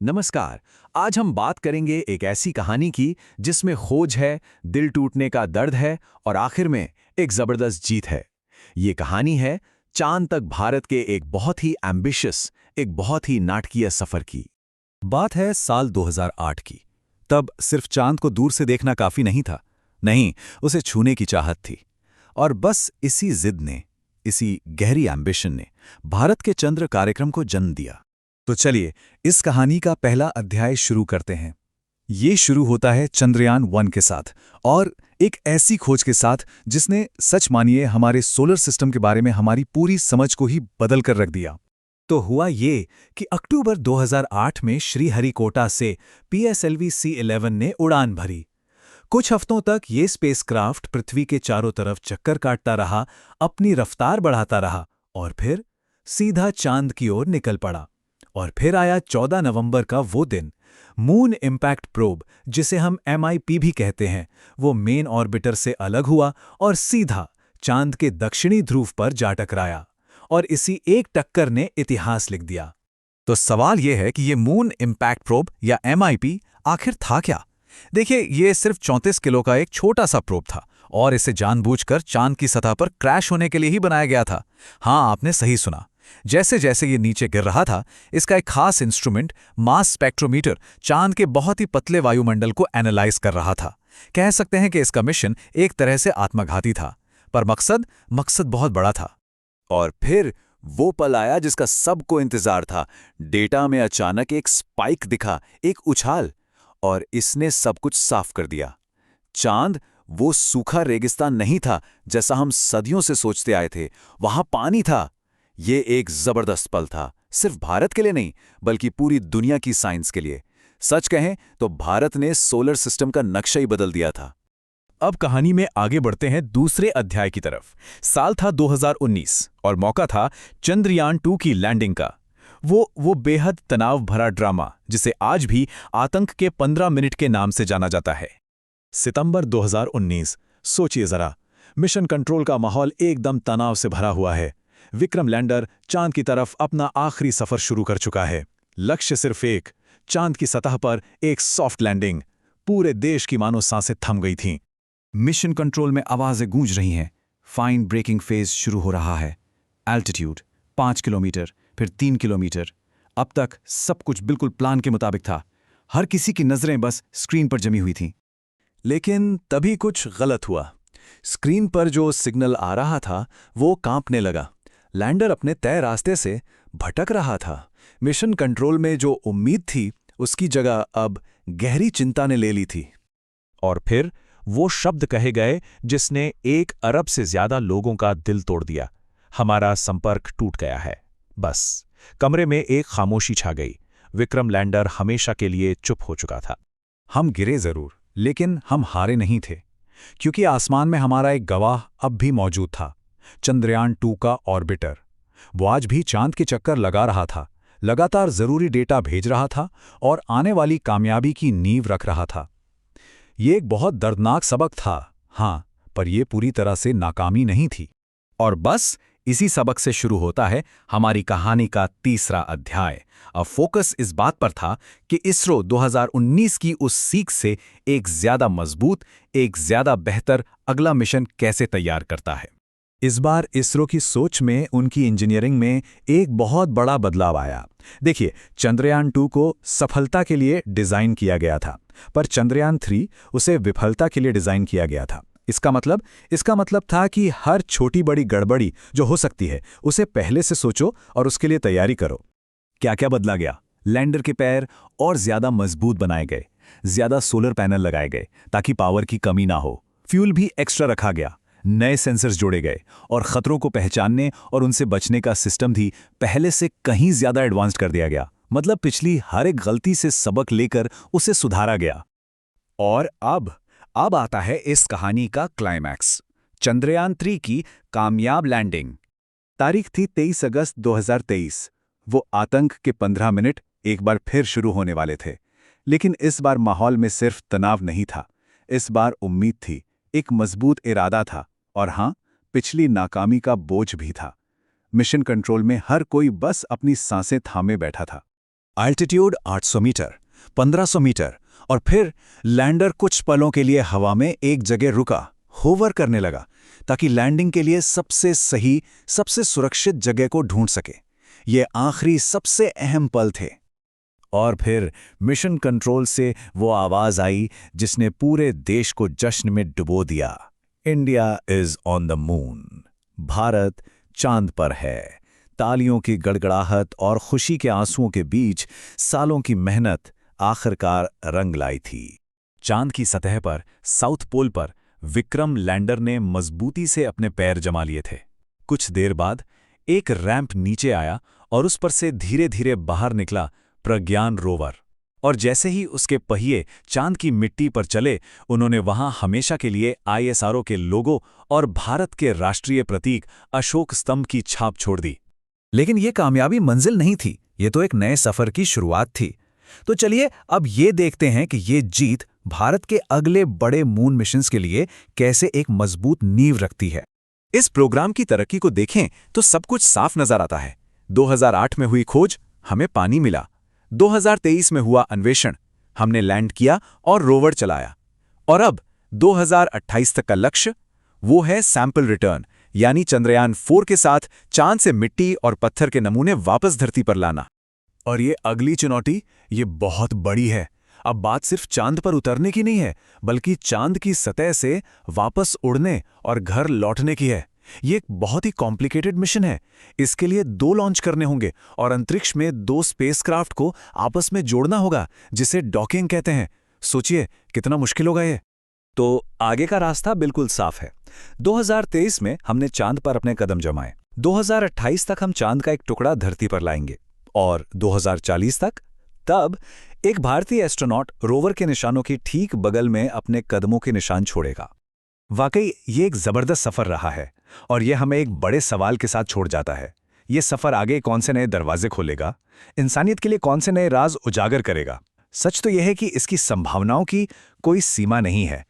नमस्कार। आज हम बात करेंगे एक ऐसी कहानी की जिसमें खोज है, दिल टूटने का दर्द है और आखिर में एक जबरदस्त जीत है। ये कहानी है चांद तक भारत के एक बहुत ही एम्बिशियस, एक बहुत ही नाटकीय सफर की। बात है साल 2008 की। तब सिर्फ चांद को दूर से देखना काफी नहीं था। नहीं, उसे छूने की चाहत थी। और बस इसी जिद ने, इसी गहरी एम्बिशन ने भारत के चंद्र कार्यक्रम को जन्म दिया। तो चलिए इस कहानी का पहला अध्याय शुरू करते हैं। ये शुरू होता है चंद्रयान 1 के साथ, और एक ऐसी खोज के साथ जिसने, सच मानिए, हमारे सोलर सिस्टम के बारे में हमारी पूरी समझ को ही बदल कर रख दिया। तो हुआ ये कि अक्टूबर 2008 में श्रीहरिकोटा से PSLV C11 ने उड़ान भरी। कुछ हफ्तों तक ये स्पेसक्राफ्ट पृथ्वी के चारों तरफ चक्कर काटता रहा, अपनी रफ्तार बढ़ाता रहा और फिर सीधा चांद की ओर निकल पड़ा। और फिर आया 14 नवंबर का वो दिन। मून इम्पैक्ट प्रोब, जिसे हम MIP भी कहते हैं, वो मेन ऑर्बिटर से अलग हुआ और सीधा चांद के दक्षिणी ध्रुव पर जा टकराया। और इसी एक टक्कर ने इतिहास लिख दिया। तो सवाल यह है कि ये मून इम्पैक्ट प्रोब या MIP आखिर था क्या? देखिए, ये सिर्फ 34 किलो का एक छोटा सा प्रोब था और इसे जानबूझकर चांद की सतह पर क्रैश होने के लिए ही बनाया गया था। हाँ, आपने सही सुना। जैसे जैसे ये नीचे गिर रहा था, इसका एक खास इंस्ट्रूमेंट, मास स्पेक्ट्रोमीटर, चांद के बहुत ही पतले वायुमंडल को एनालाइज कर रहा था। कह सकते हैं कि इसका मिशन एक तरह से आत्मघाती था, पर मकसद बहुत बड़ा था। और फिर वो पल आया जिसका सबको इंतजार था। डेटा में अचानक एक स्पाइक दिखा, एक उछाल, और इसने सब कुछ साफ कर दिया। चांद वो सूखा रेगिस्तान नहीं था जैसा हम सदियों से सोचते आए थे, वहां पानी था। ये एक जबरदस्त पल था, सिर्फ भारत के लिए नहीं, बल्कि पूरी दुनिया की साइंस के लिए। सच कहें तो भारत ने सोलर सिस्टम का नक्शा ही बदल दिया था। अब कहानी में आगे बढ़ते हैं दूसरे अध्याय की तरफ। साल था 2019 और मौका था चंद्रयान 2 की लैंडिंग का। वो बेहद तनाव भरा ड्रामा जिसे आज भी आतंक के 15 मिनट के नाम से जाना जाता है। सितंबर 2019, सोचिए जरा, मिशन कंट्रोल का माहौल एकदम तनाव से भरा हुआ है। विक्रम लैंडर चांद की तरफ अपना आखिरी सफर शुरू कर चुका है। लक्ष्य सिर्फ एक, चांद की सतह पर एक सॉफ्ट लैंडिंग। पूरे देश की मानो सांसें थम गई थीं। मिशन कंट्रोल में आवाजें गूंज रही हैं। फाइन ब्रेकिंग फेज शुरू हो रहा है। एल्टीट्यूड 5 किलोमीटर, फिर 3 किलोमीटर। अब तक सब कुछ बिल्कुल प्लान के मुताबिक था। हर किसी की नजरें बस स्क्रीन पर जमी हुई थीं। लेकिन तभी कुछ गलत हुआ। स्क्रीन पर जो सिग्नल आ रहा था वो कांपने लगा। लैंडर अपने तय रास्ते से भटक रहा था। मिशन कंट्रोल में जो उम्मीद थी उसकी जगह अब गहरी चिंता ने ले ली थी। और फिर वो शब्द कहे गए जिसने 1 अरब से ज्यादा लोगों का दिल तोड़ दिया। हमारा संपर्क टूट गया है। बस कमरे में एक खामोशी छा गई। विक्रम लैंडर हमेशा के लिए चुप हो चुका था। हम गिरे जरूर, लेकिन हम हारे नहीं थे, क्योंकि आसमान में हमारा एक गवाह अब भी मौजूद था। चंद्रयान 2 का ऑर्बिटर। वो आज भी चांद के चक्कर लगा रहा था, लगातार जरूरी डेटा भेज रहा था और आने वाली कामयाबी की नींव रख रहा था। ये एक बहुत दर्दनाक सबक था, हाँ, पर यह पूरी तरह से नाकामी नहीं थी। और बस इसी सबक से शुरू होता है हमारी कहानी का तीसरा अध्याय। अब फोकस इस बात पर था कि इसरो 2019 की उस सीख से एक ज्यादा मजबूत, एक ज्यादा बेहतर अगला मिशन कैसे तैयार करता है। इस बार इसरो की सोच में, उनकी इंजीनियरिंग में एक बहुत बड़ा बदलाव आया। देखिए, चंद्रयान 2 को सफलता के लिए डिजाइन किया गया था, पर चंद्रयान 3 उसे विफलता के लिए डिजाइन किया गया था। इसका मतलब था कि हर छोटी बड़ी गड़बड़ी जो हो सकती है उसे पहले से सोचो और उसके लिए तैयारी करो। क्या क्या बदला गया? लैंडर के पैर और ज्यादा मजबूत बनाए गए, ज्यादा सोलर पैनल लगाए गए ताकि पावर की कमी ना हो। फ्यूल भी एक्स्ट्रा रखा गया, नए सेंसर्स जोड़े गए और खतरों को पहचानने और उनसे बचने का सिस्टम भी पहले से कहीं ज्यादा एडवांस्ड कर दिया गया। मतलब पिछली हर एक गलती से सबक लेकर उसे सुधारा गया। और अब आता है इस कहानी का क्लाइमैक्स, चंद्रयान 3 की कामयाब लैंडिंग। तारीख थी 23 अगस्त 2023। वो आतंक के 15 मिनट एक बार फिर शुरू होने वाले थे। लेकिन इस बार माहौल में सिर्फ तनाव नहीं था, इस बार उम्मीद थी, एक मजबूत इरादा था, और हां, पिछली नाकामी का बोझ भी था। मिशन कंट्रोल में हर कोई बस अपनी सांसें थामे बैठा था। अल्टीट्यूड 800 मीटर, 1500 मीटर, और फिर लैंडर कुछ पलों के लिए हवा में एक जगह रुका, होवर करने लगा, ताकि लैंडिंग के लिए सबसे सही, सबसे सुरक्षित जगह को ढूंढ सके। ये आखिरी सबसे अहम पल थे। और फिर मिशन कंट्रोल से वो आवाज आई जिसने पूरे देश को जश्न में डुबो दिया। India is on the moon. Bharat चांद पर है। तालियों की गड़गड़ाहट और खुशी के आंसुओं के बीच सालों की मेहनत आखिरकार रंग लाई थी। चांद की सतह पर, साउथ पोल पर, विक्रम लैंडर ने मजबूती से अपने पैर जमा लिए थे। कुछ देर बाद एक रैंप नीचे आया और उस पर से धीरे धीरे बाहर निकला प्रज्ञान रोवर। और जैसे ही उसके पहिए चांद की मिट्टी पर चले, उन्होंने वहां हमेशा के लिए ISRO के लोगो और भारत के राष्ट्रीय प्रतीक अशोक स्तंभ की छाप छोड़ दी। लेकिन ये कामयाबी मंजिल नहीं थी, ये तो एक नए सफर की शुरुआत थी। तो चलिए अब ये देखते हैं कि ये जीत भारत के अगले बड़े मून मिशंस के लिए कैसे एक मजबूत नींव रखती है। इस प्रोग्राम की तरक्की को देखें तो सब कुछ साफ नजर आता है। 2008 में हुई खोज, हमें पानी मिला। 2023 में हुआ अन्वेषण, हमने लैंड किया और रोवर चलाया। और अब 2028 तक का लक्ष्य, वो है सैंपल रिटर्न, यानी चंद्रयान 4 के साथ चांद से मिट्टी और पत्थर के नमूने वापस धरती पर लाना। और ये अगली चुनौती, ये बहुत बड़ी है। अब बात सिर्फ चांद पर उतरने की नहीं है, बल्कि चांद की सतह से वापस उड़ने और घर लौटने की है। ये एक बहुत ही कॉम्प्लिकेटेड मिशन है। इसके लिए 2 लॉन्च करने होंगे और अंतरिक्ष में 2 स्पेसक्राफ्ट को आपस में जोड़ना होगा, जिसे डॉकिंग कहते हैं। सोचिए कितना मुश्किल होगा ये। तो आगे का रास्ता बिल्कुल साफ है। 2023 में हमने चांद पर अपने कदम जमाए। 2028 तक हम चांद का एक टुकड़ा धरती पर लाएंगे और 2040 तब एक भारतीय एस्ट्रोनॉट रोवर के निशानों की ठीक बगल में अपने कदमों के निशान छोड़ेगा। वाकई ये एक जबरदस्त सफर रहा है और ये हमें एक बड़े सवाल के साथ छोड़ जाता है। ये सफर आगे कौन से नए दरवाजे खोलेगा, इंसानियत के लिए कौन से नए राज उजागर करेगा। सच तो यह है कि इसकी संभावनाओं की कोई सीमा नहीं है।